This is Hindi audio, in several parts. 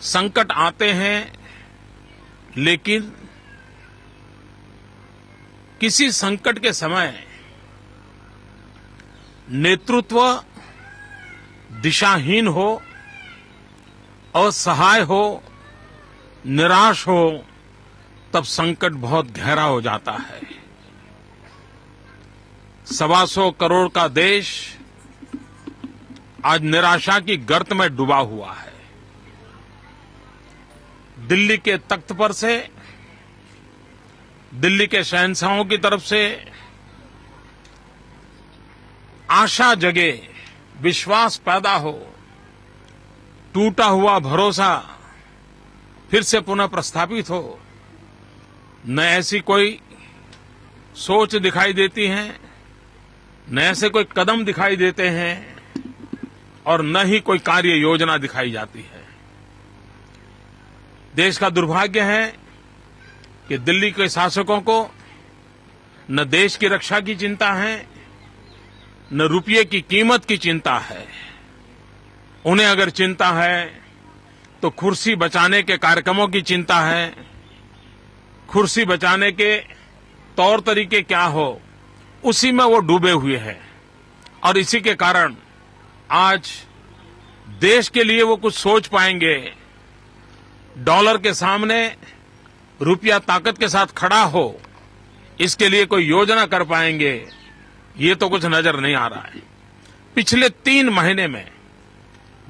संकट आते हैं, लेकिन किसी संकट के समय नेतृत्व दिशाहीन हो, असहाय हो, निराश हो, तब संकट बहुत गहरा हो जाता है। 125 करोड़ का देश आज निराशा की गर्त में डूबा हुआ है। दिल्ली के तख्त पर से, दिल्ली के शहंशाहों की तरफ से आशा जगे, विश्वास पैदा हो, टूटा हुआ भरोसा फिर से पुनः प्रस्थापित हो, न ऐसी कोई सोच दिखाई देती है, न ऐसे कोई कदम दिखाई देते हैं और न ही कोई कार्य योजना दिखाई जाती है। देश का दुर्भाग्य है कि दिल्ली के शासकों को न देश की रक्षा की चिंता है, न रुपये की कीमत की चिंता है। उन्हें अगर चिंता है तो कुर्सी बचाने के कार्यक्रमों की चिंता है, कुर्सी बचाने के तौर तरीके क्या हो, उसी में वो डूबे हुए हैं। और इसी के कारण आज देश के लिए वो कुछ सोच पाएंगे, डॉलर के सामने रुपया ताकत के साथ खड़ा हो, इसके लिए कोई योजना कर पाएंगे, ये तो कुछ नजर नहीं आ रहा है। पिछले 3 महीने में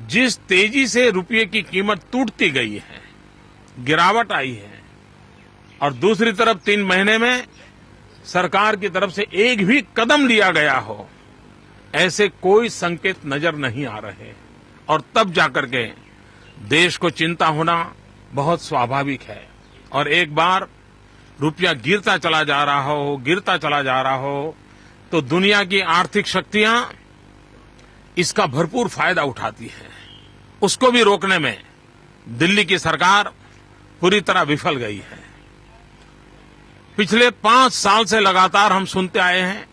जिस तेजी से रुपये की कीमत टूटती गई है, गिरावट आई है, और दूसरी तरफ 3 महीने में सरकार की तरफ से एक भी कदम लिया गया हो, ऐसे कोई संकेत नजर नहीं आ रहे। और तब जाकर के देश को चिंता होना बहुत स्वाभाविक है। और एक बार रुपया गिरता चला जा रहा हो, तो दुनिया की आर्थिक शक्तियां इसका भरपूर फायदा उठाती है। उसको भी रोकने में दिल्ली की सरकार पूरी तरह विफल गई है। पिछले 5 साल से लगातार हम सुनते आए हैं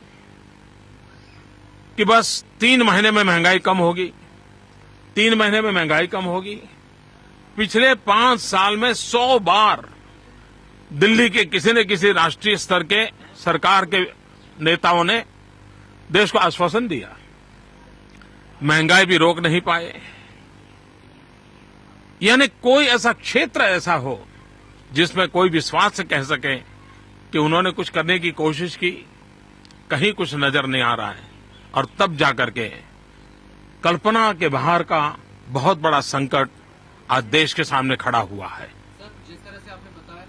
कि बस 3 महीने में महंगाई कम होगी, 3 महीने में महंगाई कम होगी। पिछले 5 साल में 100 बार दिल्ली के किसी न किसी राष्ट्रीय स्तर के सरकार के नेताओं ने देश को आश्वासन दिया, महंगाई भी रोक नहीं पाए। यानी कोई ऐसा क्षेत्र ऐसा हो जिसमें कोई विश्वास से कह सके कि उन्होंने कुछ करने की कोशिश की, कहीं कुछ नजर नहीं आ रहा है। और तब जाकर के कल्पना के बाहर का बहुत बड़ा संकट आज देश के सामने खड़ा हुआ है। सर, जिस तरह से आपने बताया